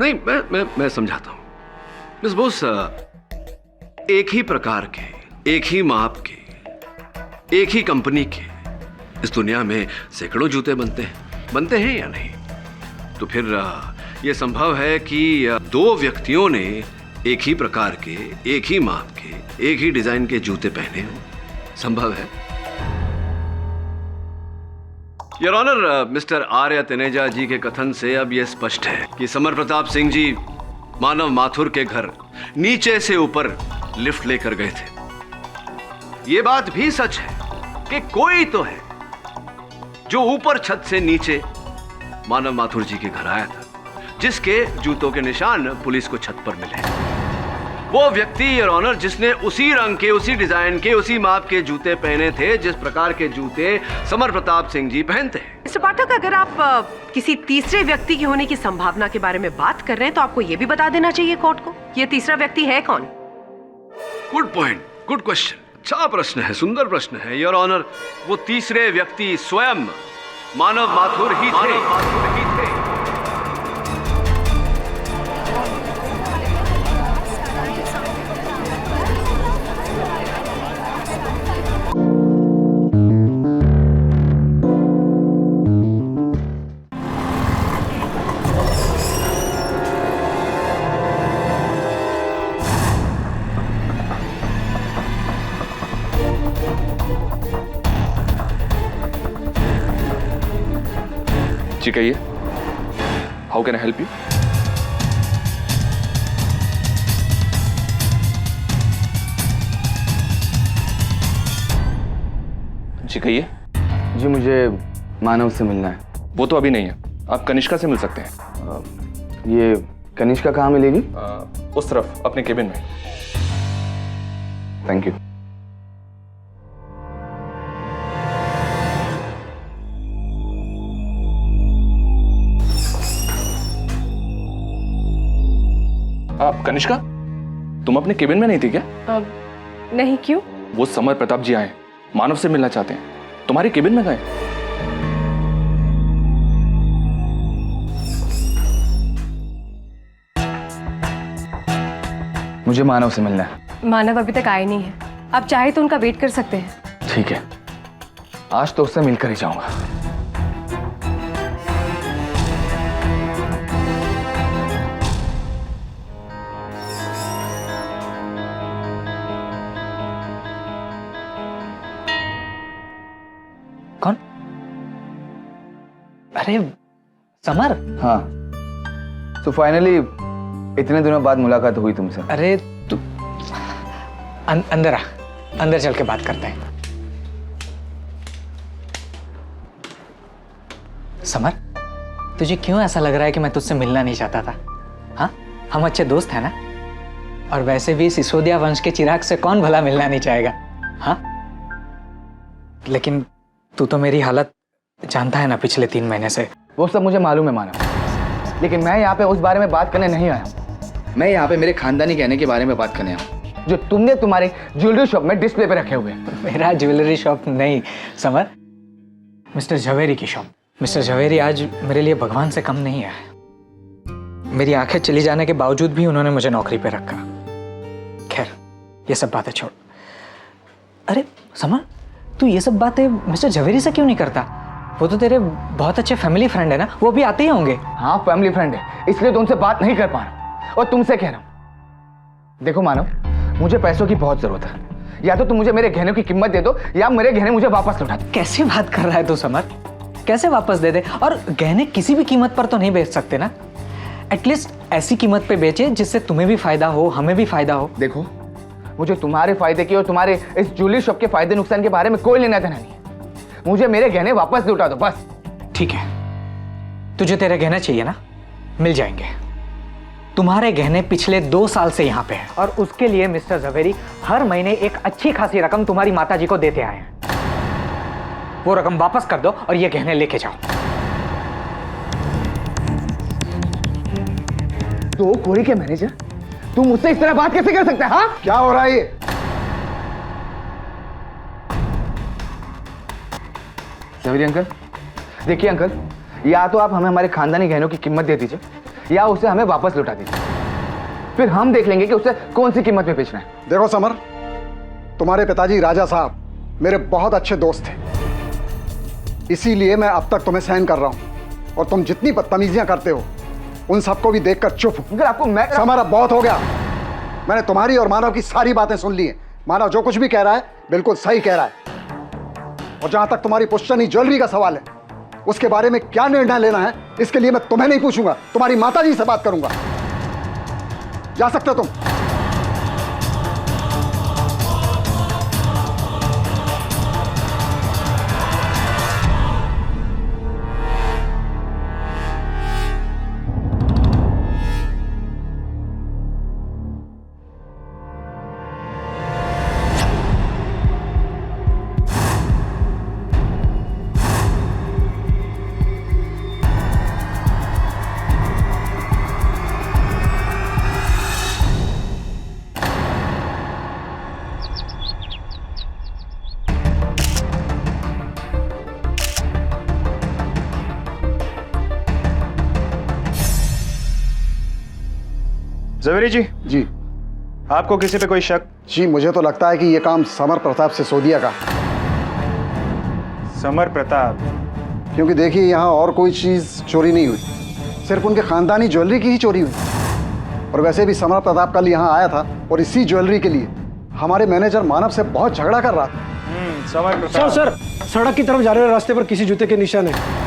नहीं, मैं समझाता हूं। मिस बोस, एक ही प्रकार के, एक ही माप के, एक ही कंपनी के इस दुनिया में सैकड़ों जूते बनते हैं या नहीं? तो फिर यह संभव है कि दो व्यक्तियों ने एक ही प्रकार के, एक ही माप के, एक ही डिजाइन के जूते पहने हों। संभव है। योर ऑनर, मिस्टर आर्य तनेजा जी के कथन से अब यह स्पष्ट है कि समर प्रताप सिंह जी मानव माथुर के घर नीचे से ऊपर लिफ्ट लेकर गए थे। यह बात भी सच है कि कोई तो है जो ऊपर छत से नीचे मानव माथुर जी के घर आया था, जिसके जूतों के निशान पुलिस को छत पर मिले। वो व्यक्ति, योर ऑनर, जिसने उसी रंग के, उसी डिजाइन के, उसी माप के जूते पहने थे जिस प्रकार के जूते समर प्रताप सिंह जी पहनते हैं। मिस्टर पाठक, अगर आप किसी तीसरे व्यक्ति के होने की संभावना के बारे में बात कर रहे हैं तो आपको यह भी बता देना चाहिए कोर्ट को, ये तीसरा व्यक्ति है कौन? Good point, good question. अच्छा प्रश्न है, सुंदर प्रश्न है योर ऑनर। वो तीसरे व्यक्ति स्वयं मानव माथुर ही थे। जी कहिए, how can I help you? जी कहिए। जी मुझे मानव से मिलना है। वो तो अभी नहीं है, आप कनिष्का से मिल सकते हैं। ये कनिष्का कहाँ मिलेगी? उस तरफ अपने केबिन में। Thank you. आप कनिष्का, तुम अपने केबिन में नहीं थी क्या? नहीं, क्यों? वो समर प्रताप जी आए, मानव से मिलना चाहते हैं, तुम्हारे केबिन में गए। मुझे मानव से मिलना है। मानव अभी तक आए नहीं है, आप चाहे तो उनका वेट कर सकते हैं। ठीक है, आज तो उससे मिलकर ही जाऊंगा। कौन? अरे समर। हाँ, तो फाइनली इतने दिनों बाद मुलाकात हुई तुमसे। अरे तू अंदर आ, अंदर चल के बात करते हैं। समर, तुझे क्यों ऐसा लग रहा है कि मैं तुझसे मिलना नहीं चाहता था? हाँ, हम अच्छे दोस्त हैं ना? और वैसे भी सिसोदिया वंश के चिराग से कौन भला मिलना नहीं चाहेगा? हाँ, लेकिन तू तो मेरी हालत जानता है ना पिछले 3 महीने से। वो सब मुझे मालूम है मानव, लेकिन मैं यहाँ पे उस बारे में बात करने नहीं आया हूँ। मैं यहाँ पे मेरे खानदानी गहने के बारे में बात करने आया हूँ, जो तुमने तुम्हारे ज्वेलरी शॉप में डिस्प्ले पे रखे हुए हैं। मेरा ज्वेलरी शॉप नहीं समर, मिस्टर झवेरी की शॉप। मिस्टर झवेरी आज मेरे लिए भगवान से कम नहीं है। मेरी आंखें चली जाने के बावजूद भी उन्होंने मुझे नौकरी पे रखा। खैर, ये सब बातें छोड़। अरे समर, तू ये सब बातें मिस्टर झवेरी से क्यों नहीं करता? वो तो तेरे बहुत अच्छे फैमिली फ्रेंड है ना, वो भी आते ही होंगे। हाँ, फैमिली फ्रेंड है, इसलिए तो उनसे बात नहीं कर पा रहा और तुमसे कह रहा हूँ। देखो मानव, मुझे पैसों की बहुत जरूरत है। या तो तुम मुझे मेरे गहनों की कीमत दे दो या मेरे गहने मुझे वापस लौटा दो। कैसी बात कर रहा है तू समर? कैसे वापस दे दे? और गहने किसी भी कीमत पर तो नहीं बेच सकते ना। एटलीस्ट ऐसी कीमत पे बेचे जिससे तुम्हें भी फायदा हो, हमें भी फायदा हो। देखो, मुझे तुम्हारे फायदे की और तुम्हारे इस ज्वेलरी शॉप के फायदे नुकसान के बारे में कोई लेना देना नहीं है। मुझे मेरे गहने वापस लौटा दो बस। ठीक है, तुझे तेरे गहने चाहिए ना, मिल जाएंगे। तुम्हारे गहने पिछले 2 साल से यहाँ पे हैं और उसके लिए मिस्टर झवेरी हर महीने एक अच्छी खासी रकम तुम्हारी माताजी को देते आए हैं। वो रकम वापस कर दो और ये गहने लेके जाओ। 2 करोड़ के मैनेजर, तुम मुझसे इस तरह बात कैसे कर सकते हैं? हाँ, क्या हो रहा है ये? झवेरी अंकल, देखिए अंकल, या तो आप हमें हमारे खानदानी गहनों की कीमत दे दीजिए या उसे हमें वापस लौटा दीजिए, फिर हम देख लेंगे कि उसे कौन सी कीमत में बेचना है। देखो समर, तुम्हारे पिताजी राजा साहब मेरे बहुत अच्छे दोस्त थे, इसीलिए मैं अब तक तुम्हें सहन कर रहा हूं। और तुम जितनी बदतमीजियां करते हो उन सबको भी देखकर चुप हूं। अगर आपको मैं समर, अब बहुत हो गया। मैंने तुम्हारी और मानव की सारी बातें सुन ली हैं। मानव जो कुछ भी कह रहा है बिल्कुल सही कह रहा है। और जहां तक तुम्हारी पुश्तनी ज्वेलरी का सवाल है, उसके बारे में क्या निर्णय लेना है इसके लिए मैं तुम्हें नहीं पूछूंगा, तुम्हारी माताजी से बात करूंगा। जा सकते हो तुम। जवेरी जी, जी आपको किसी पे कोई शक? जी, मुझे तो लगता है कि यह काम समर प्रताप सिसोदिया का है। समर प्रताप? क्योंकि देखिए यहाँ और कोई चीज चोरी नहीं हुई, सिर्फ उनके खानदानी ज्वेलरी की ही चोरी हुई। और वैसे भी समर प्रताप कल यहाँ आया था और इसी ज्वेलरी के लिए हमारे मैनेजर मानव से बहुत झगड़ा कर रहा था। समर प्रताप? सर, सड़क की तरफ जा रहे रास्ते पर किसी जूते के निशान है।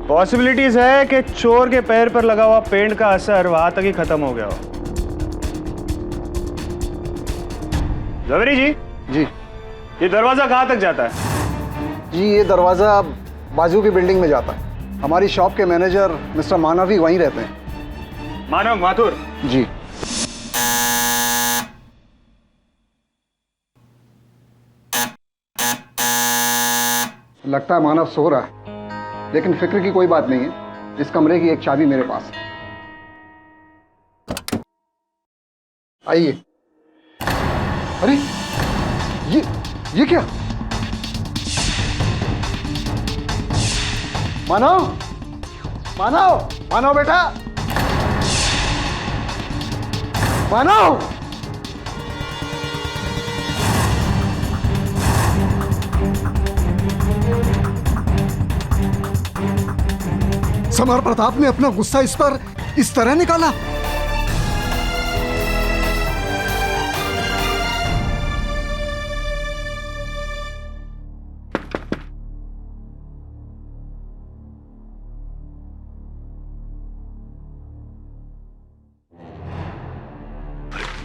पॉसिबिलिटीज है कि चोर के पैर पर लगा हुआ पेंट का असर वहां तक ही खत्म हो गया हो। जवेरी जी, जी ये दरवाजा कहां तक जाता है? जी, ये दरवाजा बाजू की बिल्डिंग में जाता है। हमारी शॉप के मैनेजर मिस्टर मानव ही वहीं रहते हैं। मानव माथुर? जी। लगता है मानव सो रहा है, लेकिन फिक्र की कोई बात नहीं है। इस कमरे की एक चाबी मेरे पास है। आइए। अरे ये क्या? मानव, मानव, मानव बेटा, मानव। समर प्रताप ने अपना गुस्सा इस पर इस तरह निकाला।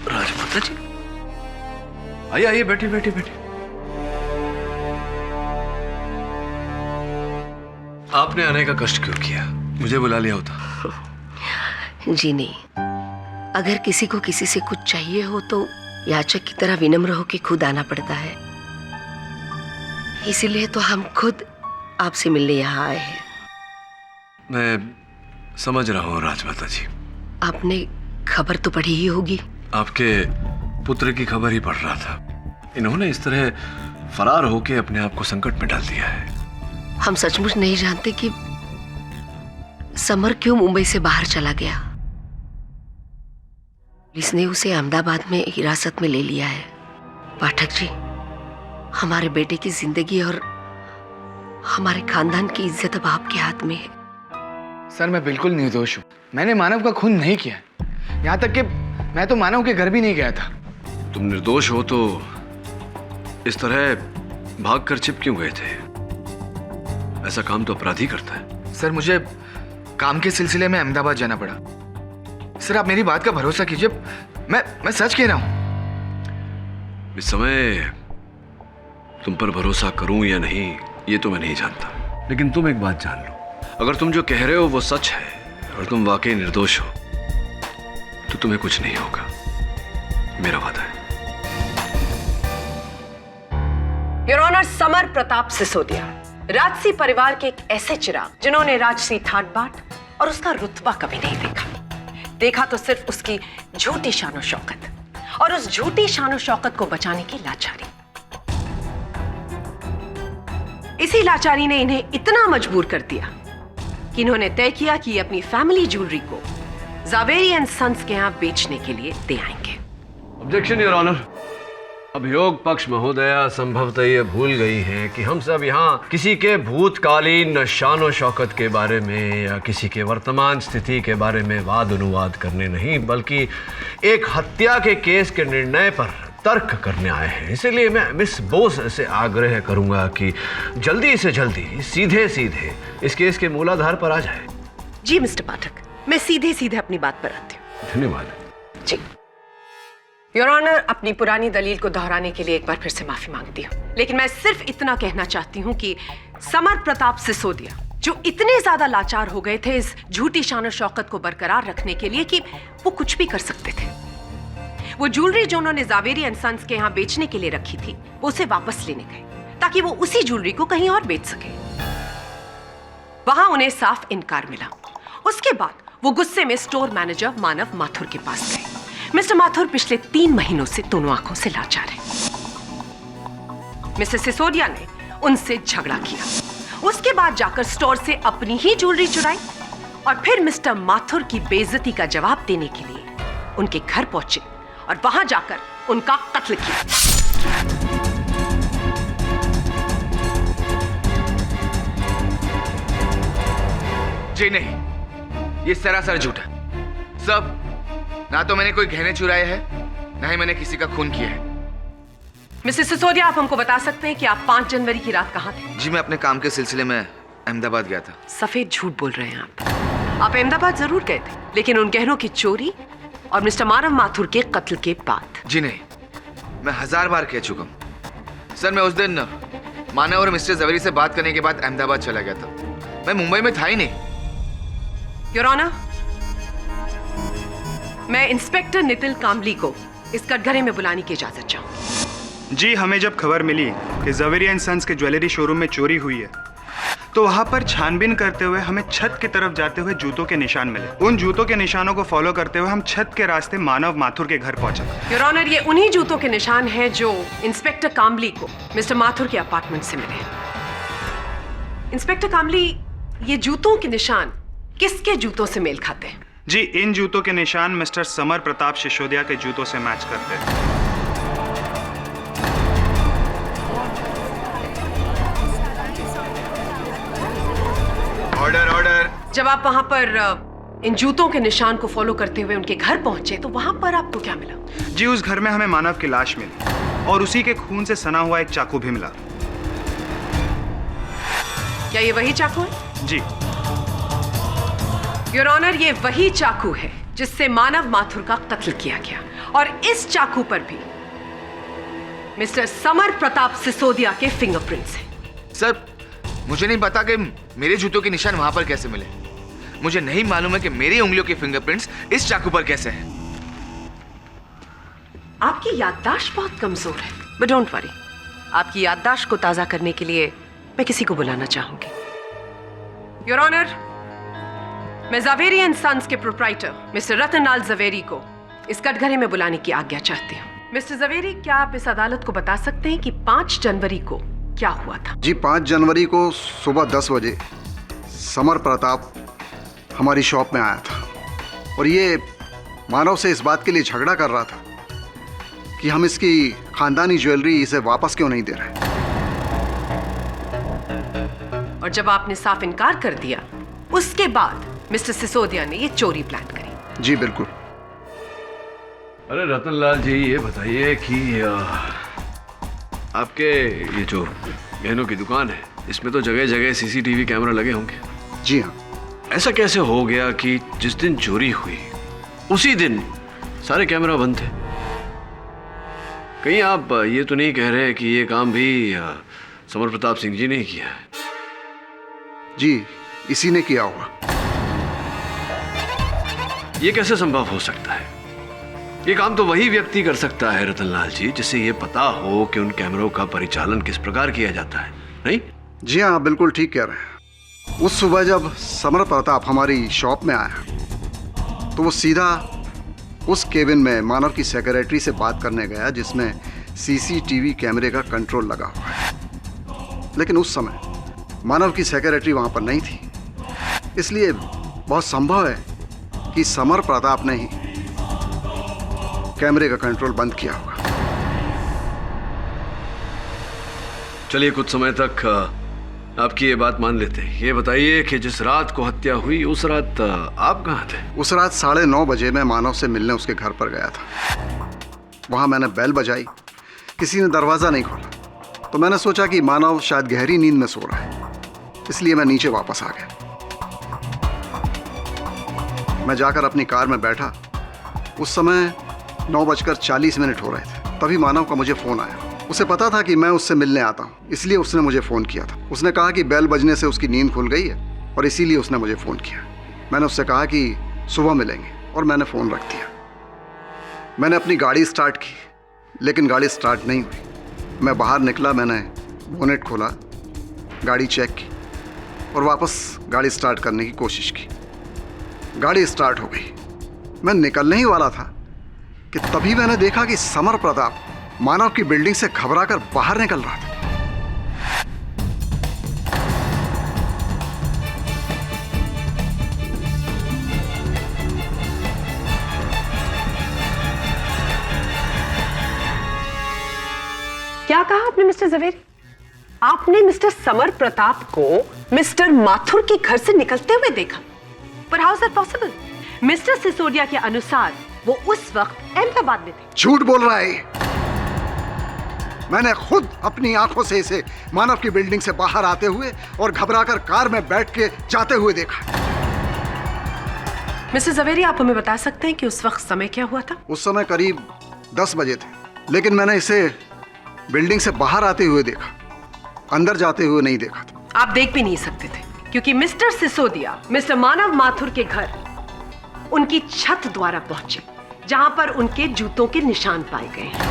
राजमाता जी, आइए आइए, बैठिए बैठिए बैठिए। आपने आने का कष्ट क्यों किया? मुझे बुला लिया होता। जी नहीं, अगर किसी को किसी से कुछ चाहिए हो तो याचक की तरह विनम्र होकर खुद आना पड़ता है। इसीलिए तो हम खुद आपसे मिलने यहाँ आए हैं। मैं समझ रहा हूँ राजमाता जी। आपने खबर तो पढ़ी ही होगी। आपके पुत्र की खबर ही पढ़ रहा था। इन्होंने इस तरह फरार होकर अपने आप को संकट में डाल दिया है। हम सचमुच नहीं जानते कि समर क्यों मुंबई से बाहर चला गया। पुलिस ने उसे अहमदाबाद में हिरासत में ले लिया है। पाठक जी, हमारे बेटे की जिंदगी और हमारे खानदान की इज्जत अब आपके हाथ में है। सर, मैं बिल्कुल निर्दोष हूँ। मैंने मानव का खून नहीं किया। यहाँ तक कि मैं तो मानव के घर भी नहीं गया था। तुम निर्दोष हो तो इस तरह भागकर छिप क्यों गए थे? ऐसा काम तो अपराधी करता है। सर, मुझे काम के सिलसिले में अहमदाबाद जाना पड़ा। सर, आप मेरी बात का भरोसा कीजिए, मैं सच कह रहा हूं। इस समय तुम पर भरोसा करूं या नहीं ये तो मैं नहीं जानता, लेकिन तुम एक बात जान लो, अगर तुम जो कह रहे हो वो सच है और तुम वाकई निर्दोष हो तो तुम्हें कुछ नहीं होगा, मेरा वादा है। योर ऑनर, समर प्रताप सिसोदिया राजसी परिवार के एक ऐसे चिराग जिन्होंने राजसी ठाट बाट और उसका रुतबा कभी नहीं देखा तो सिर्फ उसकी झूठी शान और शौकत, और उस झूठी शान और शौकत को बचाने की लाचारी। इसी लाचारी ने इन्हें इतना मजबूर कर दिया कि इन्होंने तय किया कि अपनी फैमिली ज्वेलरी को जावेरी एंड सन्स के यहां बेचने के लिए दे आएंगे। Objection your honour. अभियोग पक्ष महोदया संभवतः ये भूल गई हैं कि हम सब यहाँ किसी के भूतकालीन शान और शौकत के बारे में या किसी के वर्तमान स्थिति के बारे में वाद अनुवाद करने नहीं, बल्कि एक हत्या के केस के निर्णय पर तर्क करने आए हैं। इसलिए मैं मिस बोस से आग्रह करूंगा कि जल्दी से जल्दी सीधे सीधे इस केस के मूलाधार पर आ जाए। जी मिस्टर पाठक, मैं सीधे सीधे अपनी बात पर आती हूँ। धन्यवाद। जी योर ऑनर, अपनी पुरानी दलील को दोहराने के लिए एक बार फिर से माफी मांगती हूँ, लेकिन मैं सिर्फ इतना कहना चाहती हूँ कि समर प्रताप सिसोदिया जो इतने ज्यादा लाचार हो गए थे इस झूठी शान और शौकत को बरकरार रखने के लिए कि वो कुछ भी कर सकते थे। वो ज्वेलरी जो उन्होंने जावेरी एंड सन्स के यहाँ बेचने के लिए रखी थी, वो उसे वापस लेने गए ताकि वो उसी ज्वेलरी को कहीं और बेच सके। वहां उन्हें साफ इनकार मिला। उसके बाद वो गुस्से में स्टोर मैनेजर मानव माथुर के पास गए। मिस्टर माथुर पिछले 3 महीनों से दोनों आंखों से लाचार है। मिस्टर सिसोदिया ने उनसे झगड़ा किया। उसके बाद जाकर स्टोर से अपनी ही ज्वेलरी चुराई और फिर मिस्टर माथुर की बेइज्जती का जवाब देने के लिए उनके घर पहुंचे और वहां जाकर उनका कत्ल किया। जी नहीं, ये सरासर झूठ है। सब ना तो मैंने कोई गहने चुराए हैं, ना ही मैंने किसी का खून किया है। मिस्टर सिसोदिया, आप हमको बता सकते हैं कि आप 5 जनवरी की रात कहां थे? जी मैं अपने काम के सिलसिले में अहमदाबाद गया था। सफेद झूठ बोल रहे हैं आप अहमदाबाद जरूर गए थे, लेकिन उन गहनों की चोरी और मिस्टर मानव माथुर के कत्ल के बाद। जी नहीं, मैं 1000 बार कह चुका हूँ। सर मैं उस दिन मानव और मिस्टर जवेरी से बात करने के बाद अहमदाबाद चला गया था। मैं मुंबई में था ही नहीं। योर ऑनर, मैं इंस्पेक्टर नितिन कामली को इस कटघरे में बुलाने की इजाजत चाहूंगी। जी हमें जब खबर मिली कि जवेरी एंड सन्स के ज्वेलरी शोरूम में चोरी हुई है, तो वहां पर छानबीन करते हुए हमें छत की तरफ जाते हुए जूतों के निशान मिले। उन जूतों के निशानों को फॉलो करते हुए हम छत के रास्ते मानव माथुर के घर पहुंचे। योर ऑनर, ये उन्हीं जूतों के निशान हैं जो इंस्पेक्टर कामली को मिस्टर माथुर के अपार्टमेंट से मिले। इंस्पेक्टर कामली, ये जूतों के निशान किसके जूतों से मेल खाते हैं? जी इन जूतों के निशान मिस्टर समर प्रताप सिसोदिया के जूतों से मैच करते हैं। Order order. जब आप वहां पर इन जूतों के निशान को फॉलो करते हुए उनके घर पहुंचे तो वहां पर आपको क्या मिला? जी उस घर में हमें मानव की लाश मिली और उसी के खून से सना हुआ एक चाकू भी मिला। क्या ये वही चाकू है? जी योर ऑनर, ये वही चाकू है जिससे मानव माथुर का कत्ल किया गया और इस चाकू पर भी मिस्टर समर प्रताप सिसोदिया के फिंगरप्रिंट्स हैं। सर मुझे नहीं पता कि मेरे जूतों के निशान वहां पर कैसे मिले। मुझे नहीं मालूम है कि मेरी उंगलियों के फिंगरप्रिंट्स इस चाकू पर कैसे हैं। आपकी याददाश्त बहुत कमजोर है, बट डोंट वरी, आपकी याददाश्त को ताजा करने के लिए मैं किसी को बुलाना चाहूंगी। योर ऑनर, मैं जावेरी एंड सन्स के प्रोप्राइटर मिस्टर रतनलाल जवेरी को इस कटघरे में बुलाने की आज्ञा चाहती हूँ। मिस्टर जवेरी, क्या आप इस अदालत को बता सकते हैं कि 5 जनवरी को क्या हुआ था? जी 5 जनवरी को सुबह 10 बजे समर प्रताप हमारी शॉप में आया था और ये मानव से इस बात के लिए झगड़ा कर रहा था कि हम इसकी खानदानी ज्वेलरी इसे वापस क्यों नहीं दे रहे। और जब आपने साफ इनकार कर दिया, उसके बाद मिस्टर सिसोदिया ने ये चोरी प्लान करी। जी बिल्कुल। अरे रतनलाल जी, ये बताइए कि आपके ये जो गहनों की दुकान है, इसमें तो जगह जगह सीसीटीवी कैमरा लगे होंगे। जी हाँ। ऐसा कैसे हो गया कि जिस दिन चोरी हुई उसी दिन सारे कैमरा बंद थे? कहीं आप ये तो नहीं कह रहे कि ये काम भी समर प्रताप सिंह जी ने किया है? जी इसी ने किया होगा। ये कैसे संभव हो सकता है? ये काम तो वही व्यक्ति कर सकता है रतनलाल जी जिसे ये पता हो कि उन कैमरों का परिचालन किस प्रकार किया जाता है, नहीं? जी हाँ, आप बिल्कुल ठीक कह रहे हैं। उस सुबह जब समर प्रताप हमारी शॉप में आया तो वो सीधा उस केबिन में मानव की सेक्रेटरी से बात करने गया जिसमें सीसीटीवी कैमरे का कंट्रोल लगा हुआ है। लेकिन उस समय मानव की सेक्रेटरी वहां पर नहीं थी, इसलिए बहुत संभव है कि समर प्रताप ने ही कैमरे का कंट्रोल बंद किया होगा। चलिए कुछ समय तक आपकी ये बात मान लेते हैं। ये बताइए कि जिस रात को हत्या हुई उस रात आप कहाँ थे? उस रात 9:30 बजे मैं मानव से मिलने उसके घर पर गया था। वहां मैंने बेल बजाई, किसी ने दरवाज़ा नहीं खोला तो मैंने सोचा कि मानव शायद गहरी नींद में सो रहा है, इसलिए मैं नीचे वापस आ गया। मैं जाकर अपनी कार में बैठा। उस समय 9:40 हो रहे थे। तभी मानव का मुझे फ़ोन आया। उसे पता था कि मैं उससे मिलने आता हूँ, इसलिए उसने मुझे फ़ोन किया था। उसने कहा कि बेल बजने से उसकी नींद खुल गई है और इसीलिए उसने मुझे फ़ोन किया। मैंने उससे कहा कि सुबह मिलेंगे और मैंने फ़ोन रख दिया। मैंने अपनी गाड़ी स्टार्ट की लेकिन गाड़ी स्टार्ट नहीं हुई। मैं बाहर निकला, मैंने बोनेट खोला, गाड़ी चेक की और वापस गाड़ी स्टार्ट करने की कोशिश की। गाड़ी स्टार्ट हो गई। मैं निकलने ही वाला था कि तभी मैंने देखा कि समर प्रताप मानव की बिल्डिंग से घबराकर बाहर निकल रहा था। क्या कहा आपने मिस्टर जवेरी? आपने मिस्टर समर प्रताप को मिस्टर माथुर के घर से निकलते हुए देखा? पर how is that possible? Mister Sisodia के अनुसार वो उस वक्त अहमदाबाद में थे। झूठ बोल रहा है। मैंने खुद अपनी आंखों से इसे मानव की बिल्डिंग से बाहर आते हुए और घबराकर कार में बैठ के जाते हुए देखा। मिस्टर जवेरी, आप हमें बता सकते हैं कि उस वक्त समय क्या हुआ था? उस समय करीब 10 बजे थे, लेकिन मैंने इसे बिल्डिंग से बाहर आते हुए देखा, अंदर जाते हुए नहीं देखा था। आप देख भी नहीं सकते थे क्योंकि मिस्टर सिसोदिया मिस्टर मानव माथुर के घर उनकी छत द्वारा पहुंचे जहां पर उनके जूतों के निशान पाए गए हैं।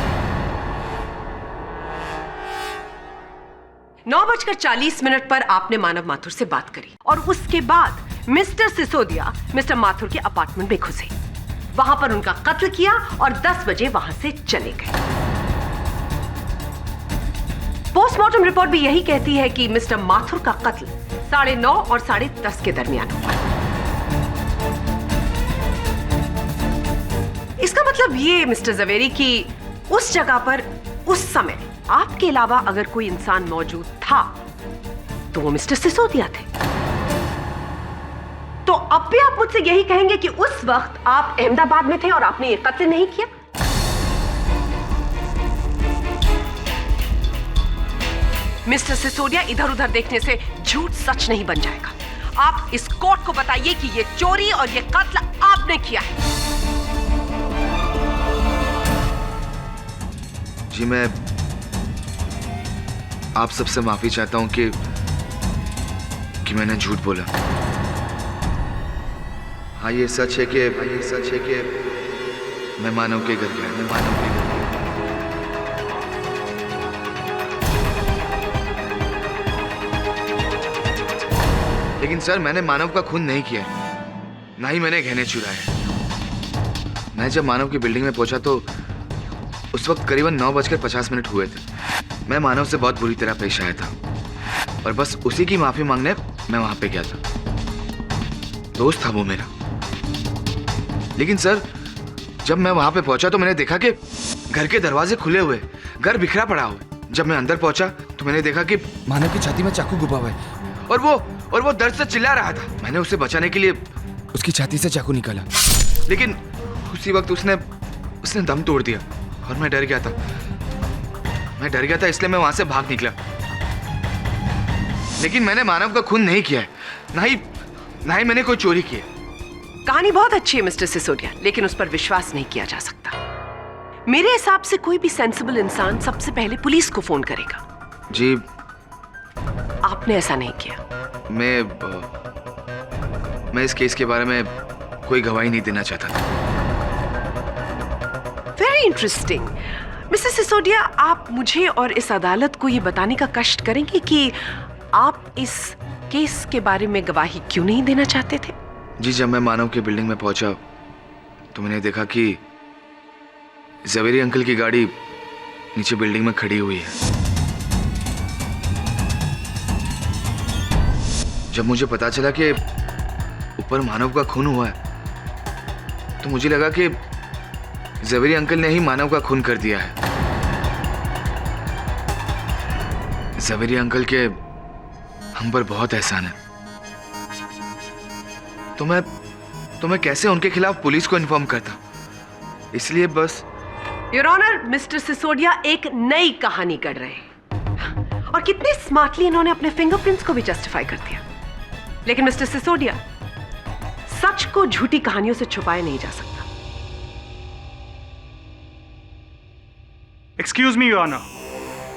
9:40 पर आपने मानव माथुर से बात करी और उसके बाद मिस्टर सिसोदिया मिस्टर माथुर के अपार्टमेंट में घुसे, वहां पर उनका कत्ल किया और 10 बजे वहां से चले गए। पोस्टमार्टम रिपोर्ट भी यही कहती है कि मिस्टर माथुर का कत्ल 9:30 और 10:30 के दरमियान हुआ। इसका मतलब ये मिस्टर जवेरी कि उस जगह पर उस समय आपके अलावा अगर कोई इंसान मौजूद था तो वो मिस्टर सिसोदिया थे। तो अब भी आप मुझसे यही कहेंगे कि उस वक्त आप अहमदाबाद में थे और आपने ये कत्ल नहीं किया? मिस्टर सिसोदिया, इधर उधर देखने से झूठ सच नहीं बन जाएगा। आप इस कोर्ट को बताइए कि ये चोरी और ये कत्ल आपने किया है। जी, मैं आप सबसे माफी चाहता हूं कि मैंने झूठ बोला। हाँ, ये सच है कि मैं मानव के घर गया। लेकिन सर, मैंने मानव का खून नहीं किया, ना ही मैंने गहने चुराए। मैं जब मानव की बिल्डिंग में पहुंचा तो उस वक्त करीबन 9:50 हुए थे। मैं मानव से बहुत बुरी तरह पेश आया था और बस उसी की माफी मांगने मैं वहां पे गया था। दोस्त था वो मेरा। लेकिन सर, जब मैं वहां पे पहुंचा तो मैंने देखा कि घर के दरवाजे खुले हुए, घर बिखरा पड़ा हुआ। जब मैं अंदर पहुंचा तो मैंने देखा कि मानव की छाती में चाकू घुसा हुआ है और वो दर्द से चिल्ला रहा था। मैंने उसे बचाने के लिए उसकी छाती से चाकू निकाला, लेकिन उसी वक्त उसने दम तोड़ दिया और मैं डर गया था, इसलिए मैं वहां से भाग निकला। लेकिन मैंने मानव का खून नहीं किया है, ना ही मैंने कोई चोरी की है। कहानी बहुत अच्छी है मिस्टर सिसोदिया, लेकिन उस पर विश्वास नहीं किया जा सकता। मेरे हिसाब से कोई भी सेंसिबल इंसान सबसे पहले पुलिस को फोन करेगा। जी, आपने ऐसा नहीं किया। मैं इस केस के बारे में कोई गवाही नहीं देना चाहता था। Very interesting. मिस्टर सिसोदिया, आप मुझे और इस अदालत को ये बताने का कष्ट करेंगे कि आप इस केस के बारे में गवाही क्यों नहीं देना चाहते थे? जी, जब मैं मानव की बिल्डिंग में पहुंचा तो मैंने देखा कि जवेरी अंकल की गाड़ी नीचे बिल्डिंग में खड़ी हुई है। जब मुझे पता चला कि ऊपर मानव का खून हुआ है तो मुझे लगा कि जवेरी अंकल ने ही मानव का खून कर दिया है। जवेरी अंकल के हम पर बहुत एहसान है। तो मैं कैसे उनके खिलाफ पुलिस को इन्फॉर्म करता? इसलिए बस। योर ऑनर, मिस्टर सिसोदिया एक नई कहानी कर रहे हैं और कितने स्मार्टली इन्होंने अपने फिंगरप्रिंट्स को भी जस्टिफाई कर दिया। लेकिन मिस्टर सिसोदिया, सच को झूठी कहानियों से छुपाया नहीं जा सकता। एक्सक्यूज मी योर ऑनर,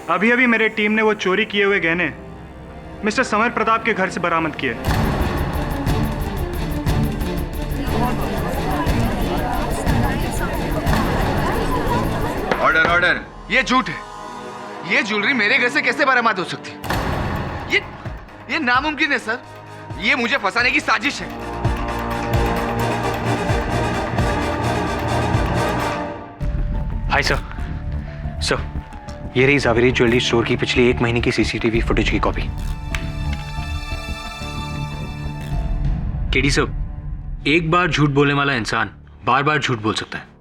अभी अभी मेरे टीम ने वो चोरी किए हुए गहने मिस्टर समर प्रताप के घर से बरामद किए। ऑर्डर ऑर्डर, ये झूठ है। ये ज्वेलरी मेरे घर से कैसे बरामद हो सकती? ये नामुमकिन है सर। ये मुझे फंसाने की साजिश है। Hi sir. सर, ये रही जावेरी ज्वेलरी स्टोर की पिछली 1 महीने की सीसीटीवी फुटेज की कॉपी। केडी सर, एक बार झूठ बोलने वाला इंसान बार बार झूठ बोल सकता है।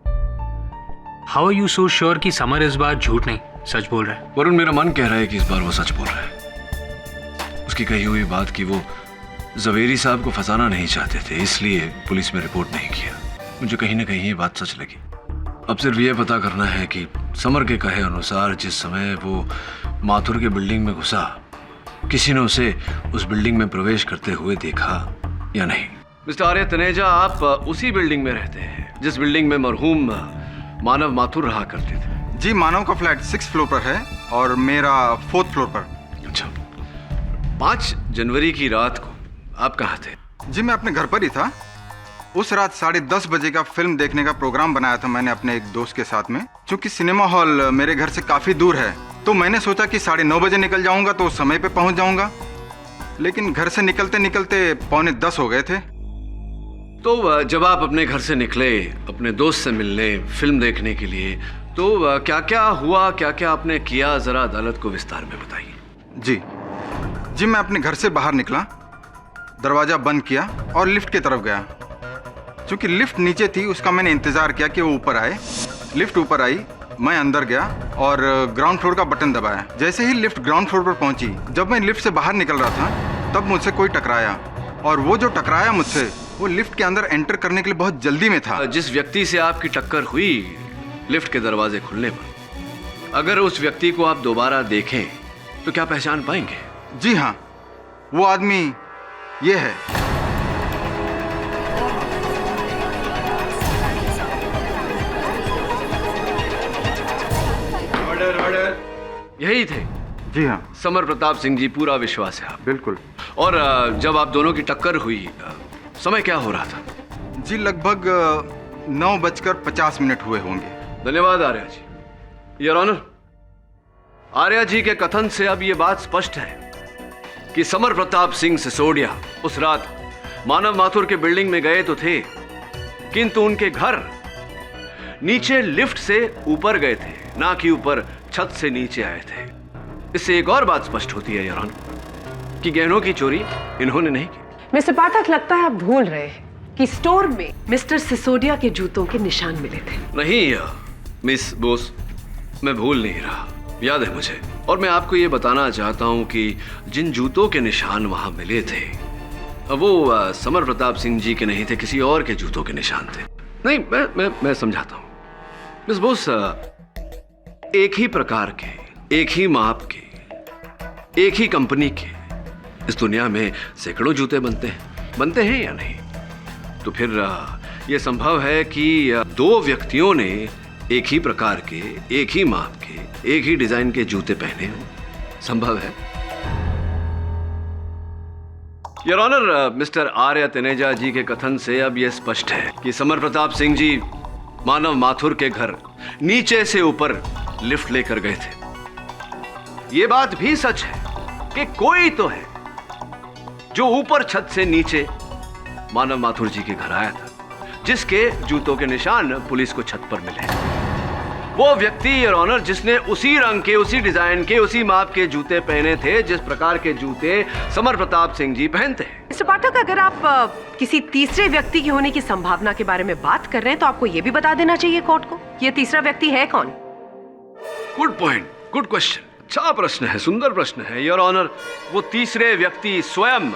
How are you so sure कि समर इस बार झूठ नहीं सच बोल रहा है? वरुण, मेरा मन कह रहा है कि इस बार वो सच बोल रहा है। उसकी कही हुई बात कि वो जवेरी साहब को फंसाना नहीं चाहते थे, इसलिए पुलिस में रिपोर्ट नहीं किया। मुझे कहीं ना कहीं ये बात सच लगी। अब सिर्फ ये पता करना है कि समर के कहे अनुसार जिस समय वो माथुर के बिल्डिंग में घुसा, किसी ने उसे उस बिल्डिंग में प्रवेश करते हुए देखा या नहीं। मिस्टर आर्य तनेजा, आप उसी बिल्डिंग में रहते हैं जिस बिल्डिंग में मरहूम मानव माथुर रहा करते थे? जी, मानव का फ्लैट 6th फ्लोर पर है और मेरा 4th फ्लोर पर। अच्छा, 5 जनवरी की रात को आप कहाँ थे? जी, मैं अपने घर पर ही था। उस रात 10:30 बजे का फिल्म देखने का प्रोग्राम बनाया था मैंने अपने एक दोस्त के साथ में। चूंकि सिनेमा हॉल मेरे घर से काफ़ी दूर है तो मैंने सोचा कि 9:30 बजे निकल जाऊंगा तो उस समय पे पहुंच जाऊंगा। लेकिन घर से निकलते निकलते 9:45 हो गए थे। तो जब आप अपने घर से निकले अपने दोस्त से मिलने, फिल्म देखने के लिए, तो क्या क्या हुआ, क्या क्या आपने किया, जरा अदालत को विस्तार में बताइए। जी, मैं अपने घर से बाहर निकला, दरवाजा बंद किया और लिफ्ट की तरफ गया। चूंकि लिफ्ट नीचे थी उसका मैंने इंतजार किया कि वो ऊपर आए। लिफ्ट ऊपर आई, मैं अंदर गया और ग्राउंड फ्लोर का बटन दबाया। जैसे ही लिफ्ट ग्राउंड फ्लोर पर पहुंची, जब मैं लिफ्ट से बाहर निकल रहा था तब मुझसे कोई टकराया और वो जो टकराया मुझसे, वो लिफ्ट के अंदर एंटर करने के लिए बहुत जल्दी में था। जिस व्यक्ति से आपकी टक्कर हुई लिफ्ट के दरवाजे खुलने पर, अगर उस व्यक्ति को आप दोबारा देखें तो क्या पहचान पाएंगे? जी हाँ, वो आदमी ये है। ऑर्डर। यही थे? जी हाँ। समर प्रताप सिंह जी, पूरा विश्वास है आप? बिल्कुल। और जब आप दोनों की टक्कर हुई, समय क्या हो रहा था? जी, लगभग 9:50 हुए होंगे। धन्यवाद आर्या जी। योर ऑनर, आर्या जी के कथन से अब यह बात स्पष्ट है कि समर प्रताप सिंह सिसोदिया उस रात मानव माथुर के बिल्डिंग में गए तो थे, किंतु उनके घर नीचे लिफ्ट से ऊपर गए थे, ना कि ऊपर छत से नीचे आए थे। इससे एक और बात स्पष्ट होती है योर ऑनर कि गहनों की चोरी इन्होंने नहीं की। मिस्टर पाठक, लगता है आप भूल रहे हैं कि स्टोर में मिस्टर सिसोदिया के जूतों के निशान मिले थे। नहीं मिस बोस, मैं भूल नहीं रहा, याद है मुझे। और मैं आपको ये बताना चाहता हूं कि जिन जूतों के निशान वहां मिले थे वो समर प्रताप सिंह जी के नहीं थे, किसी और के जूतों के निशान थे। नहीं, मैं समझाता हूं मिस बोस। एक ही प्रकार के, एक ही माप के, एक ही कंपनी के इस दुनिया में सैकड़ों जूते बनते हैं या नहीं? तो फिर यह संभव है कि 2 व्यक्तियों ने एक ही प्रकार के, एक ही माप के, एक ही डिजाइन के जूते पहने हों। संभव है। योर ऑनर, मिस्टर आर्य तनेजा जी के कथन से अब यह स्पष्ट है कि समर प्रताप सिंह जी मानव माथुर के घर नीचे से ऊपर लिफ्ट लेकर गए थे। यह बात भी सच है कि कोई तो है जो ऊपर छत से नीचे मानव माथुर जी के घर आया था, जिसके जूतों के निशान पुलिस को छत पर मिले। वो व्यक्ति योर ऑनर जिसने उसी रंग के, उसी डिजाइन के, उसी माप के जूते पहने थे जिस प्रकार के जूते समर प्रताप सिंह जी पहनते हैं। मिस्टर पाठक, अगर आप किसी तीसरे व्यक्ति के होने की संभावना के बारे में बात कर रहे हैं तो आपको यह भी बता देना चाहिए कोर्ट को, ये तीसरा व्यक्ति है कौन? Good point, good question. अच्छा प्रश्न है, सुंदर प्रश्न है योर ऑनर। वो तीसरे व्यक्ति स्वयं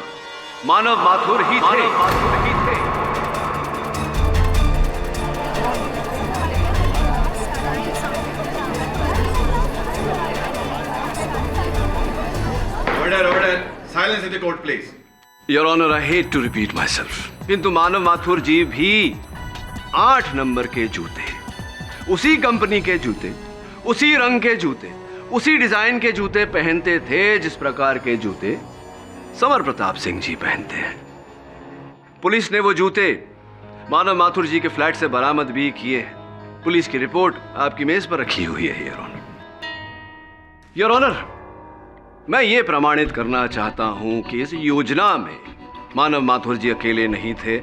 मानव माथुर ही थे। Silence in the court, please. Your honour, I hate to repeat myself, किंतु मानव माथुर जी भी 8 नंबर के जूते, उसी कंपनी के जूते, उसी रंग के जूते, उसी डिजाइन के जूते पहनते थे जिस प्रकार के जूते समर प्रताप सिंह जी पहनते हैं। पुलिस ने वो जूते मानव माथुर जी के फ्लैट से बरामद भी किए हैं। पुलिस की रिपोर्ट आपकी मेज पर रखी हुई है योर ऑनर। योर ऑनर, मैं ये प्रमाणित करना चाहता हूं कि इस योजना में मानव माथुर जी अकेले नहीं थे,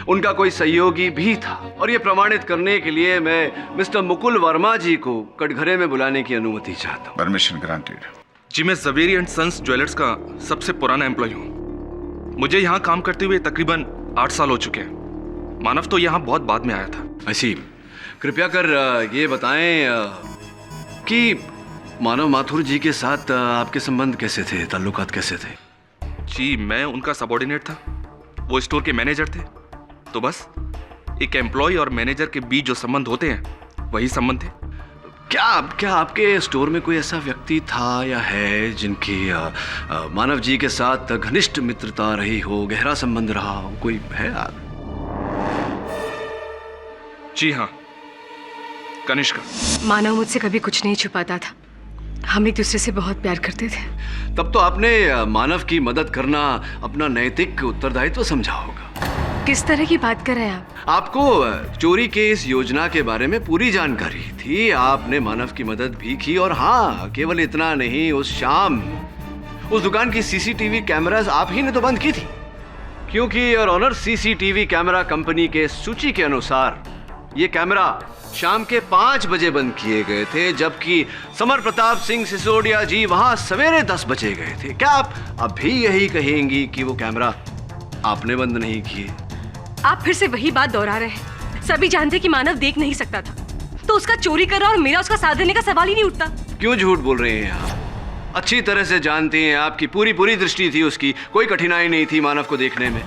उनका कोई सहयोगी भी था। और ये प्रमाणित करने के लिए मैं मिस्टर मुकुल वर्मा जी को कटघरे में बुलाने की अनुमति चाहता हूं। Permission granted. जी, मैं ज़वेरी एंड सन्स ज्वेलर्स का सबसे पुराना एम्प्लॉय हूँ। मुझे यहाँ काम करते हुए तकरीबन 8 साल हो चुके हैं। मानव तो यहाँ बहुत बाद में आया था। ऐसी कृपया कर ये बताएं कि मानव माथुर जी के साथ आपके संबंध कैसे थे, ताल्लुकात कैसे थे? जी, मैं उनका सबऑर्डिनेट था, वो स्टोर के मैनेजर थे। तो बस एक एम्प्लॉय और मैनेजर के बीच जो संबंध होते हैं वही संबंध थे। क्या आपके स्टोर में कोई ऐसा व्यक्ति था या है जिनकी मानव जी के साथ घनिष्ठ मित्रता रही हो, गहरा संबंध रहा हो? कोई है आप? जी हाँ, कनिष्का। मानव मुझसे कभी कुछ नहीं छुपाता था, हम एक दूसरे से बहुत प्यार करते थे। तब तो आपने मानव की मदद करना अपना नैतिक उत्तरदायित्व समझा होगा। किस तरह की बात कर रहे हैं आप? आपको चोरी के इस योजना के बारे में पूरी जानकारी थी, आपने मानव की मदद भी की। और हाँ, केवल इतना नहीं, उस शाम उस दुकान की सीसीटीवी कैमरास आप ही ने तो बंद की थी, क्योंकि your honour CCTV camera company के सूची के अनुसार ये कैमरा शाम के 5 बजे बंद किए गए थे, जबकि समर प्रताप सिंह सिसोदिया जी वहां सवेरे 10 बजे गए थे। क्या आप अभी यही कहेंगी कि वो कैमरा आपने बंद नहीं किए? आप फिर से वही बात दोहरा रहे हैं। सभी जानते कि मानव देख नहीं सकता था, तो उसका चोरी करना और मेरा उसका साथ देने का सवाल ही नहीं उठता। क्यों झूठ बोल रहे हैं आप? अच्छी तरह से जानते हैं, आपकी पूरी दृष्टि थी उसकी, कोई कठिनाई नहीं थी मानव को देखने में।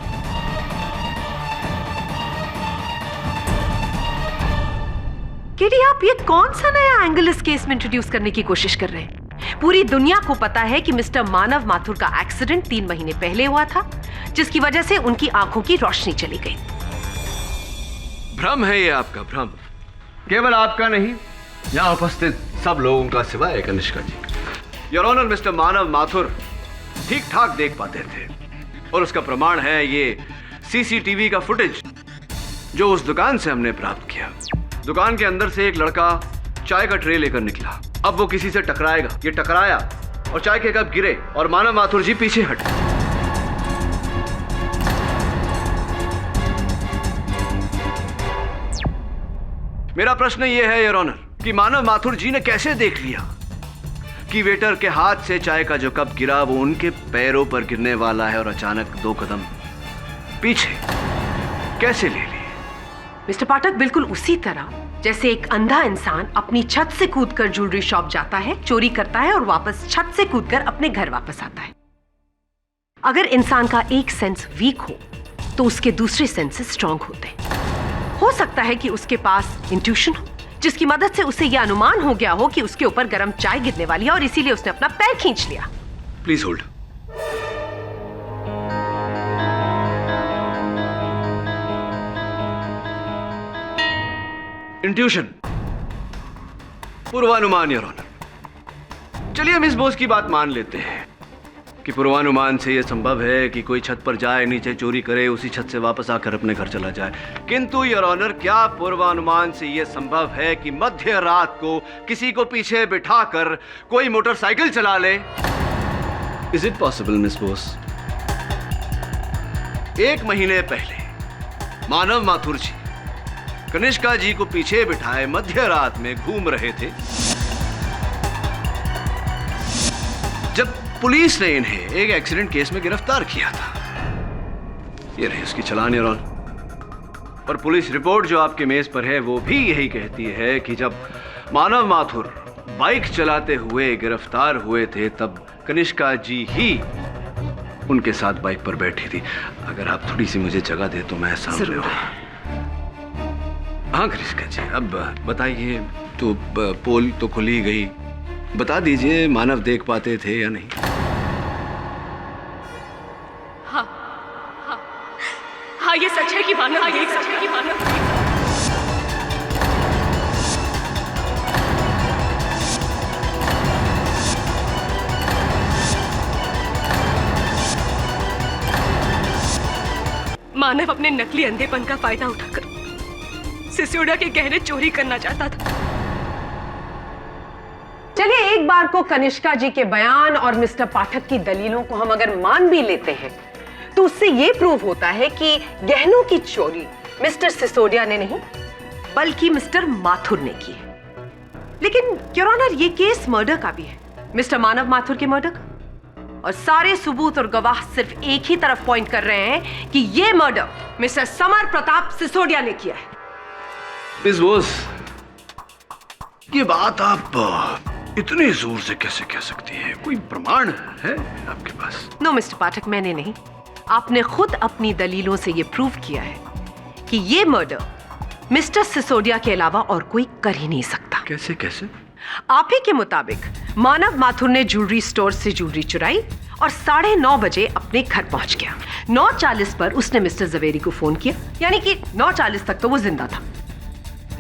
केडी, आप ये कौन सा नया एंगल इस केस में इंट्रोड्यूस करने की कोशिश कर रहे हैं? पूरी दुनिया को पता है कि मिस्टर मानव माथुर का एक्सीडेंट 3 महीने पहले हुआ था, जिसकी वजह से उनकी आंखों की रोशनी चली गई। भ्रम है ये आपका, भ्रम। केवल आपका नहीं, यहां उपस्थित सब लोगों का सिवाय कनिष्का जी। योर ऑनर, मिस्टर मानव माथुर ठीक ठाक देख पाते थे, और उसका प्रमाण है ये सीसीटीवी का फुटेज जो उस दुकान से हमने प्राप्त किया। दुकान के अंदर से एक लड़का चाय का ट्रे लेकर निकला। अब वो किसी से टकराएगा, ये टकराया और चाय के कप गिरे और मानव माथुर जी पीछे हटे। मेरा प्रश्न ये है योर ऑनर कि मानव माथुर जी ने कैसे देख लिया कि वेटर के हाथ से चाय का जो कप गिरा वो उनके पैरों पर गिरने वाला है, और अचानक 2 कदम पीछे कैसे ले लिए? मिस्टर पाठक, बिल्कुल उसी तरह जैसे एक अंधा इंसान अपनी छत से कूदकर ज्वेलरी शॉप जाता है, चोरी करता है और वापस छत से कूदकर अपने घर वापस आता है। अगर इंसान का एक सेंस वीक हो तो उसके दूसरे सेंसेस स्ट्रांग होते हैं। हो सकता है कि उसके पास इंट्यूशन हो, जिसकी मदद से उसे यह अनुमान हो गया हो कि उसके ऊपर गर्म चाय गिरने वाली है, और इसीलिए उसने अपना पैर खींच लिया। Please hold. इंट्यूशन, पूर्वानुमान योर ऑनर। चलिए हम इस बोस की बात मान लेते हैं कि पूर्वानुमान से यह संभव है कि कोई छत पर जाए, नीचे चोरी करे, उसी छत से वापस आकर अपने घर चला जाए। किंतु योर ऑनर, क्या पूर्वानुमान से यह संभव है कि मध्य रात को किसी को पीछे बिठाकर कोई मोटरसाइकिल चला ले? Is it possible miss Bose? 1 महीने पहले मानव माथुर जी कनिष्का जी को पीछे बिठाए मध्य रात में घूम रहे थे जब पुलिस ने इन्हें एक एक्सीडेंट केस में गिरफ्तार किया था। ये रही उसकी चालान योर ऑनर। और पुलिस रिपोर्ट जो आपके मेज पर है वो भी यही कहती है कि जब मानव माथुर बाइक चलाते हुए गिरफ्तार हुए थे तब कनिष्का जी ही उनके साथ बाइक पर बैठी थी। अगर आप थोड़ी सी मुझे जगह दे तो मैं सामने। हाँ कनिष्का जी, अब बताइए, तो पोल तो खुली गई, बता दीजिए मानव देख पाते थे या नहीं? हाँ ये सच है कि मानव, ये सच है कि मानव। मानव अपने नकली अंधेपन का फायदा उठाकर सिसोदिया के गहने चोरी करना चाहता था। चलिए, एक बार को कनिष्का जी के बयान और मिस्टर पाठक की दलीलों को हम अगर मान भी लेते हैं तो उससे यह प्रूव होता है कि गहनों की चोरी मिस्टर सिसोदिया ने नहीं बल्कि मिस्टर माथुर ने की है। लेकिन योर ऑनर, ये केस मर्डर का भी है, मिस्टर मानव माथुर के मर्डर का। और सारे सबूत और गवाह सिर्फ एक ही तरफ पॉइंट कर रहे हैं कि यह murder mister summer Pratap Sisodia ने किया है। मिस बोस, ये बात आप इतने जोर से कैसे कह सकती हैं? कोई प्रमाण है आपके पास? नो मिस्टर पाठक, मैंने नहीं, आपने खुद अपनी दलीलों से यह प्रूव किया है कि यह मर्डर मिस्टर सिसोदिया के अलावा और कोई कर ही नहीं सकता। कैसे कैसे? आप ही के मुताबिक मानव माथुर ने ज्वेलरी स्टोर से ज्वेलरी चुराई और 9:30 बजे अपने घर पहुंच गया। 9:40 पर उसने मिस्टर जवेरी को फोन किया, यानी कि 9:40 तक तो वो जिंदा था।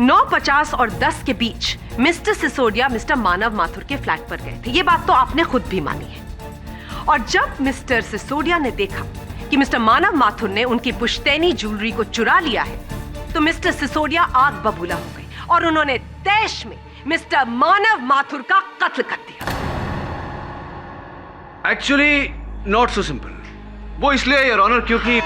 9:50 और 10 के बीच मिस्टर सिसोदिया मिस्टर मानव माथुर के फ्लैट पर गए थे। ये बात तो आपने खुद भी मानी है। और जब मिस्टर सिसोदिया ने देखा कि मिस्टर मानव माथुर ने उनकी पुश्तैनी ज्वेलरी को चुरा लिया है तो मिस्टर सिसोदिया आग बबूला हो गई और उन्होंने तैश में मिस्टर मानव माथुर का कत्ल कर दिया। Actually not so simple. वो इसलिए योर ऑनर क्योंकि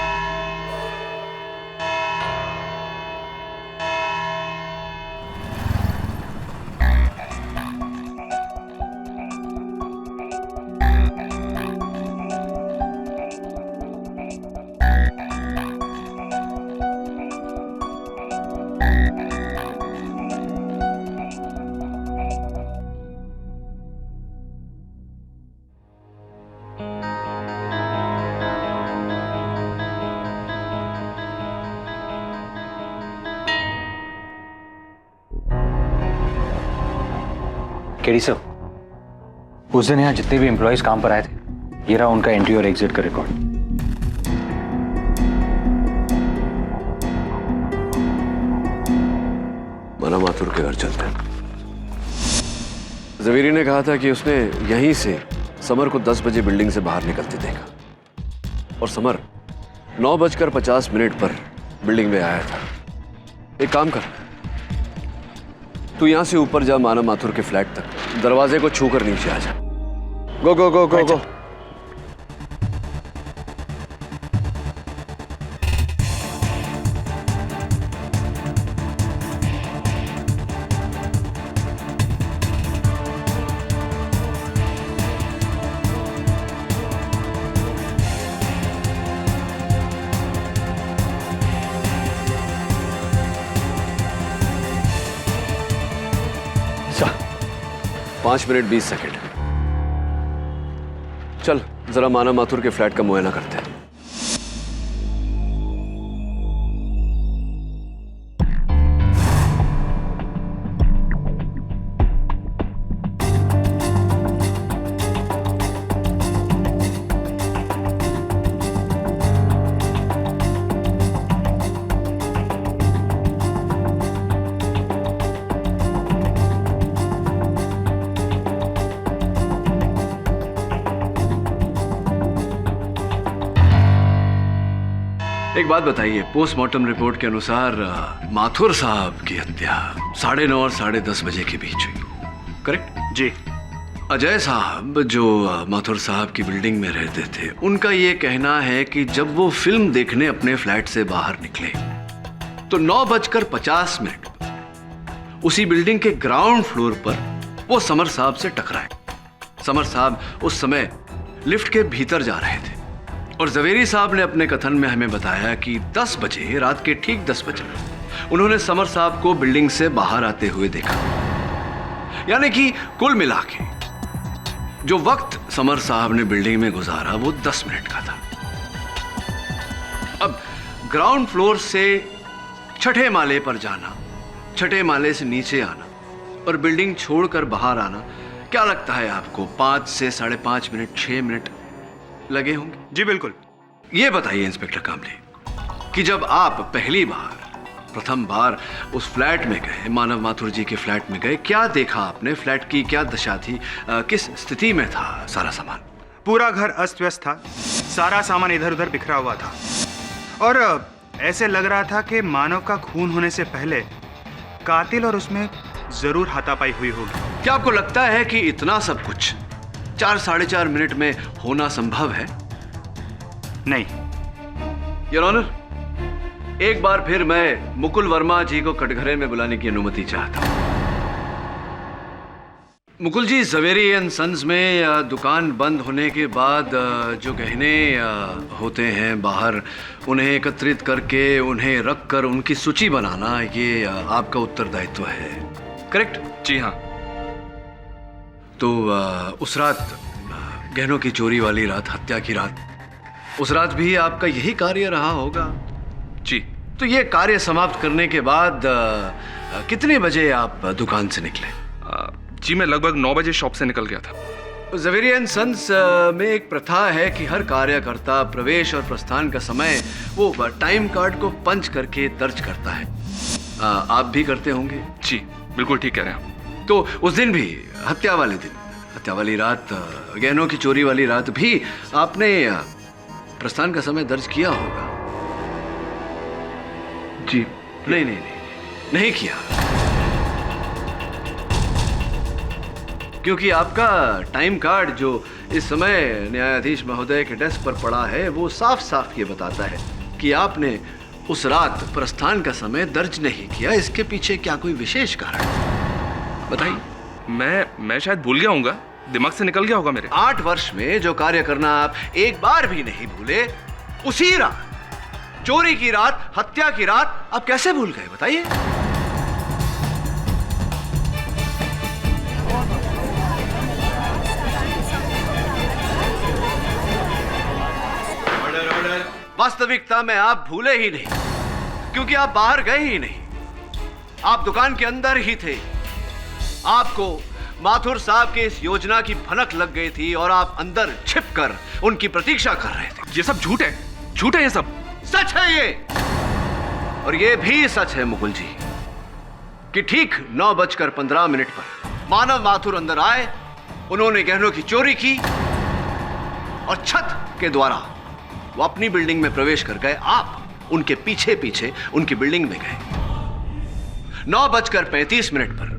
केडी सर, उस दिन यहाँ जितने भी एम्प्लॉयज काम पर आए थे, ये रहा उनका एंट्री और एग्जिट का रिकॉर्ड। मानव माथुर के घर चलते हैं। जवेरी ने कहा था कि उसने यहीं से समर को 10 बजे बिल्डिंग से बाहर निकलते देखा और समर 9:50 पर बिल्डिंग में आया था। एक काम कर, तू यहां से ऊपर जा मानव माथुर के फ्लैट तक, दरवाजे को छूकर नीचे आ जा। Go go go go go. Sir, 5 minute 20 second. चल जरा मानव माथुर के फ्लैट का मुआयना करते हैं। एक बात बताइए, पोस्टमार्टम रिपोर्ट के अनुसार माथुर साहब की हत्या 9:30 और 10:30 बजे के बीच हुई, करेक्ट? जी। अजय साहब जो माथुर साहब की बिल्डिंग में रहते थे, उनका ये कहना है कि जब वो फिल्म देखने अपने फ्लैट से बाहर निकले तो 9:50 उसी बिल्डिंग के ग्राउंड फ्लोर पर वो समर साहब से टकराए। समर साहब उस समय लिफ्ट के भीतर जा रहे थे और जवेरी साहब ने अपने कथन में हमें बताया कि 10 बजे, रात के ठीक 10 बजे उन्होंने समर साहब को बिल्डिंग से बाहर आते हुए देखा। यानी कि कुल मिला के जो वक्त समर साहब ने बिल्डिंग में गुजारा वो 10 मिनट का था। अब ग्राउंड फ्लोर से छठे माले पर जाना, छठे माले से नीचे आना और बिल्डिंग छोड़कर बाहर आना, क्या लगता है आपको 5 से 5.5 मिनट, 6 मिनट लगे होंगे? जी बिल्कुल। ये बताइए इंस्पेक्टर कामले कि जब आप प्रथम बार उस फ्लैट में गए, मानव माथुर जी के फ्लैट में गए, क्या देखा आपने? फ्लैट की क्या दशा थी? किस स्थिति में था सारा सामान? पूरा घर अस्त व्यस्त था, सारा सामान इधर उधर बिखरा हुआ था और ऐसे लग रहा था कि मानव का खून होने से पहले कातिल और उसमें जरूर हाथापाई हुई होगी। क्या आपको लगता है कि इतना सब कुछ 4-4.5 मिनट में होना संभव है? नहीं। योर ऑनर, एक बार फिर मैं मुकुल वर्मा जी को कटघरे में बुलाने की अनुमति चाहता हूं। मुकुल जी, जवेरी एंड सन्स में दुकान बंद होने के बाद जो गहने होते हैं बाहर, उन्हें एकत्रित करके उन्हें रख कर उनकी सूची बनाना, ये आपका उत्तरदायित्व है, करेक्ट? जी हाँ। तो उस रात, गहनों की चोरी वाली रात, हत्या की रात, उस रात भी आपका यही कार्य रहा होगा? जी। तो ये कार्य समाप्त करने के बाद कितने बजे आप दुकान से निकले? जी मैं लगभग 9 बजे शॉप से निकल गया था। जवेरी एंड सन्स में एक प्रथा है कि हर कार्यकर्ता प्रवेश और प्रस्थान का समय वो टाइम कार्ड को पंच करके दर्ज करता है। आप भी करते होंगे? जी बिल्कुल ठीक कह रहे हैं। तो उस दिन भी, हत्या वाले दिन, हत्या वाली रात, गहनों की चोरी वाली रात भी आपने प्रस्थान का समय दर्ज किया होगा? जी नहीं किया, क्योंकि आपका टाइम कार्ड जो इस समय न्यायाधीश महोदय के डेस्क पर पड़ा है वो साफ साफ ये बताता है कि आपने उस रात प्रस्थान का समय दर्ज नहीं किया। इसके पीछे क्या कोई विशेष कारण? बताइए। मैं शायद भूल गया होऊंगा, दिमाग से निकल गया होगा मेरे। 8 वर्ष में जो कार्य करना आप एक बार भी नहीं भूले, उसी रात, चोरी की रात, हत्या की रात, आप कैसे भूल गए बताइए? वास्तविकता में आप भूले ही नहीं, क्योंकि आप बाहर गए ही नहीं, आप दुकान के अंदर ही थे। आपको माथुर साहब के इस योजना की भनक लग गई थी और आप अंदर छिपकर उनकी प्रतीक्षा कर रहे थे। ये सब झूठ है, झूठ है ये सब। सच है ये, और ये भी सच है मुकुल जी कि ठीक 9:15 पर मानव माथुर अंदर आए, उन्होंने गहनों की चोरी की और छत के द्वारा वो अपनी बिल्डिंग में प्रवेश कर गए। आप उनके पीछे पीछे उनकी बिल्डिंग में गए। 9:35 पर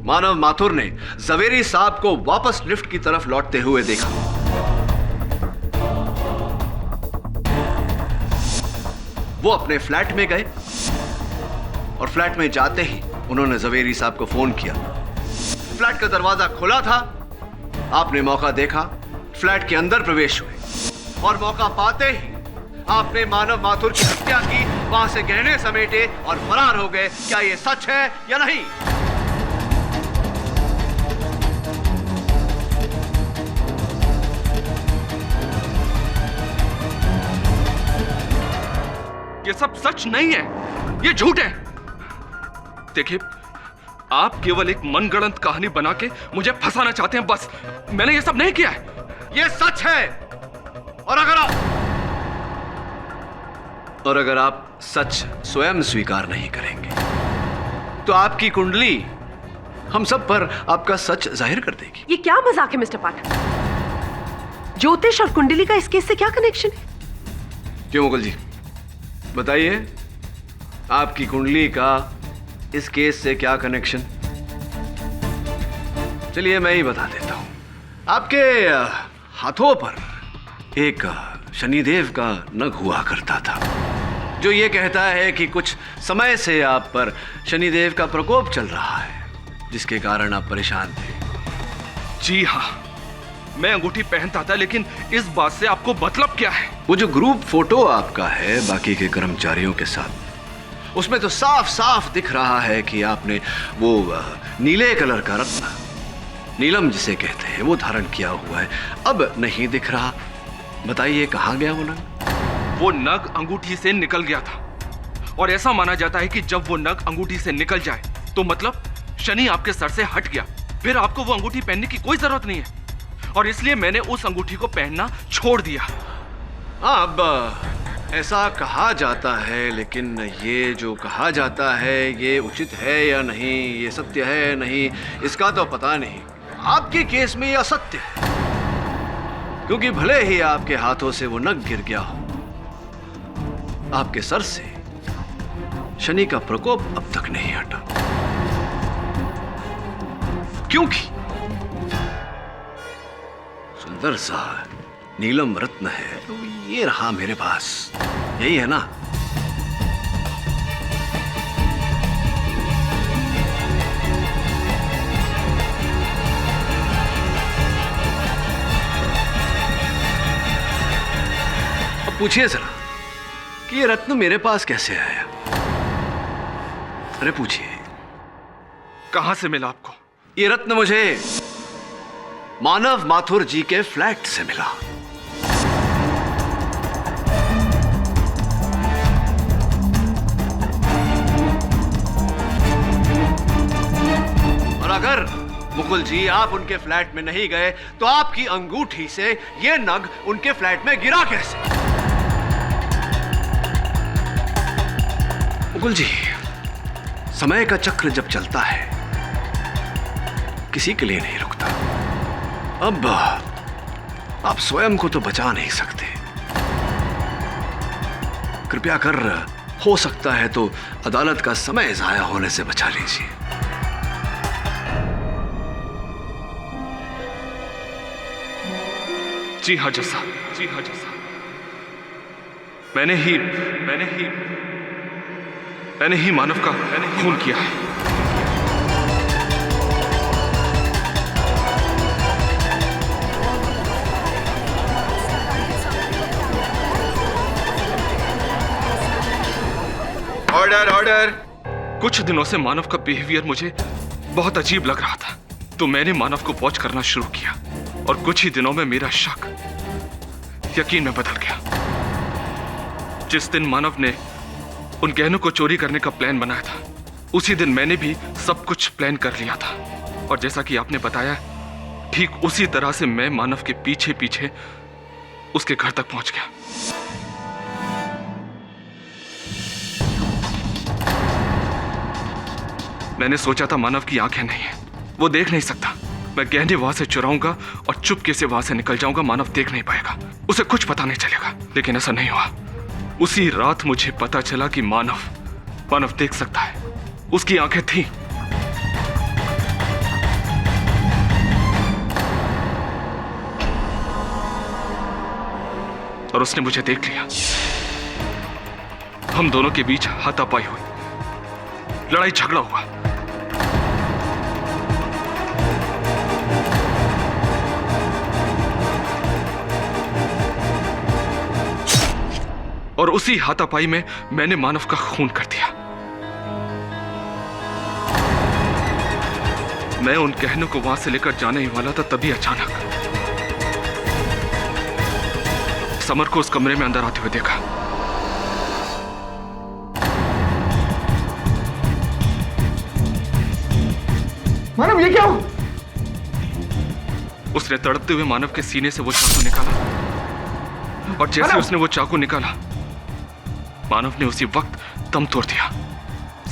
मानव माथुर ने जवेरी साहब को वापस लिफ्ट की तरफ लौटते हुए देखा। वो अपने फ्लैट में गए और फ्लैट में जाते ही उन्होंने जवेरी साहब को फोन किया। फ्लैट का दरवाजा खुला था, आपने मौका देखा, फ्लैट के अंदर प्रवेश हुए और मौका पाते ही आपने मानव माथुर की हत्या की, वहां से गहने समेटे और फरार हो गए। क्या यह सच है या नहीं? ये सब सच नहीं है, ये झूठ है। देखिए, आप केवल एक मनगढ़ंत कहानी बना के मुझे फंसाना चाहते हैं, बस। मैंने ये सब नहीं किया है। ये सच है, और अगर आप सच स्वयं स्वीकार नहीं करेंगे तो आपकी कुंडली हम सब पर आपका सच जाहिर कर देगी। ये क्या मजाक है मिस्टर पाठक? ज्योतिष और कुंडली का इस केस से क्या कनेक्शन है? क्यों मुकुल जी, बताइए, आपकी कुंडली का इस केस से क्या कनेक्शन? चलिए मैं ही बता देता हूं। आपके हाथों पर एक शनिदेव का नग हुआ करता था, जो ये कहता है कि कुछ समय से आप पर शनिदेव का प्रकोप चल रहा है, जिसके कारण आप परेशान थे। जी हाँ, मैं अंगूठी पहनता था, लेकिन इस बात से आपको मतलब क्या है? वो जो ग्रुप फोटो आपका है बाकी के कर्मचारियों के साथ, उसमें तो साफ साफ दिख रहा है कि आपने वो नीले कलर का रत्न, नीलम जिसे कहते हैं, वो धारण किया हुआ है। अब नहीं दिख रहा, बताइए कहाँ गया वो नग? वो नग अंगूठी से निकल गया था, और ऐसा माना जाता है कि जब वो नग अंगूठी से निकल जाए तो मतलब शनि आपके सर से हट गया, फिर आपको वो अंगूठी पहनने की कोई जरूरत नहीं है, और इसलिए मैंने उस अंगूठी को पहनना छोड़ दिया। अब ऐसा कहा जाता है, लेकिन ये जो कहा जाता है ये उचित है या नहीं, ये सत्य है या नहीं, इसका तो पता नहीं। आपके केस में ये असत्य है, क्योंकि भले ही आपके हाथों से वो नग गिर गया हो, आपके सर से शनि का प्रकोप अब तक नहीं हटा, क्योंकि सुंदर सा नीलम रत्न है, तो ये रहा मेरे पास, यही है ना? अब पूछिए जरा कि ये रत्न मेरे पास कैसे आया? अरे पूछिए, कहां से मिला आपको? ये रत्न मुझे मानव माथुर जी के फ्लैट से मिला। और अगर मुकुल जी आप उनके फ्लैट में नहीं गए तो आपकी अंगूठी से ये नग उनके फ्लैट में गिरा कैसे? मुकुल जी, समय का चक्र जब चलता है किसी के लिए नहीं रुकता। अब आप स्वयं को तो बचा नहीं सकते, कृपया कर हो सकता है तो अदालत का समय जाया होने से बचा लीजिए। जी हाँ जज साहब, जी हाँ जज साहब, मैंने ही मानव का खून किया है। Order order. कुछ दिनों से मानव का बिहेवियर मुझे बहुत अजीब लग रहा था, तो मैंने मानव को वॉच करना शुरू किया, और कुछ ही दिनों में मेरा शक यकीन में बदल गया। जिस दिन मानव ने उन गहनों को चोरी करने का प्लान बनाया था, उसी दिन मैंने भी सब कुछ प्लान कर लिया था, और जैसा कि आपने बताया, ठीक उसी तरह से मैं मानव के पीछे पीछे उसके घर तक पहुंच गया। मैंने सोचा था मानव की आंखें नहीं है, वो देख नहीं सकता, मैं गहने वहां से चुराऊंगा और चुपके से वहां से निकल जाऊंगा, मानव देख नहीं पाएगा, उसे कुछ पता नहीं चलेगा। लेकिन ऐसा नहीं हुआ। उसी रात मुझे पता चला कि मानव देख सकता है, उसकी आंखें थी। और उसने मुझे देख लिया। हम दोनों के बीच हाथापाई हुई, लड़ाई झगड़ा हुआ। और उसी हाथापाई में मैंने मानव का खून कर दिया। मैं उन गहनों को वहां से लेकर जाने ही वाला था, तभी अचानक समर को उस कमरे में अंदर आते हुए देखा। मानव, ये क्या हो? उसने तड़पते हुए मानव के सीने से वो चाकू निकाला, और जैसे उसने वो चाकू निकाला, मानव ने उसी वक्त दम तोड़ दिया।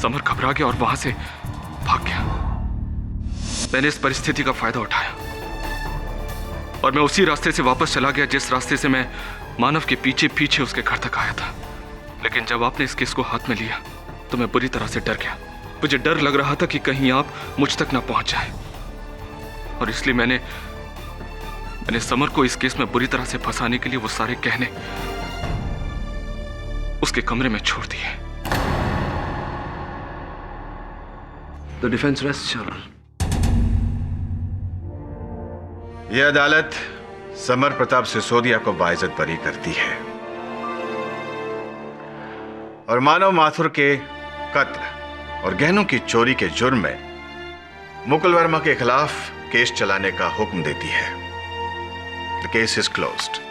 समर घबरा गया और वहां से भाग गया। मैंने इस परिस्थिति का फायदा उठाया और मैं उसी रास्ते से वापस चला गया जिस रास्ते से मैं मानव के पीछे पीछे उसके घर तक आया था। लेकिन जब आपने इस केस को हाथ में लिया तो मैं बुरी तरह से डर गया। मुझे डर लग रहा था कि कहीं आप मुझ तक ना पहुंच जाए, और इसलिए मैंने समर को इस केस में बुरी तरह से फंसाने के लिए वो सारे कहने उसके कमरे में छोड़ दिए। The defence rest, your honour. यह अदालत समर प्रताप सिसोदिया को बाइज्जत बरी करती है और मानव माथुर के कत्ल और गहनों की चोरी के जुर्म में मुकुल वर्मा के खिलाफ केस चलाने का हुक्म देती है। The case is closed.